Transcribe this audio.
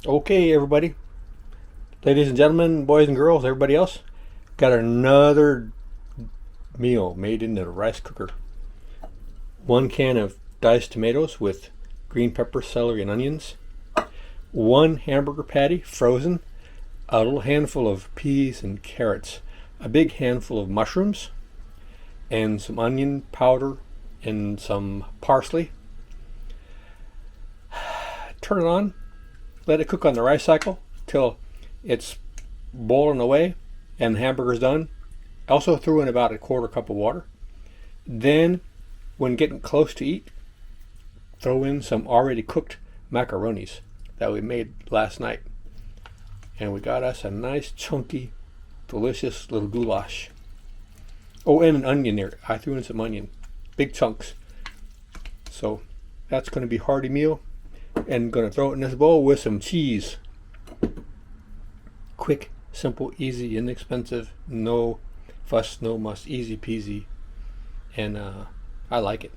Okay, everybody, ladies and gentlemen, boys and girls, everybody else, got another meal made in the rice cooker. 1 can of diced tomatoes with green pepper, celery, and onions. 1 hamburger patty, frozen. A little handful of peas and carrots. A big handful of mushrooms. And some onion powder and some parsley. Turn it on. Let it cook on the rice cycle till it's boiling away and the hamburger's done. Also threw in about a quarter cup of water. Then, when getting close to eat, throw in some already cooked macaronis that we made last night. And we got us a nice, chunky, delicious little goulash. Oh, and an onion there. I threw in some onion. Big chunks. So, that's going to be a hearty meal. And going to throw it in this bowl with some cheese. Quick, simple, easy, inexpensive, no fuss, no muss, easy peasy. And I like it.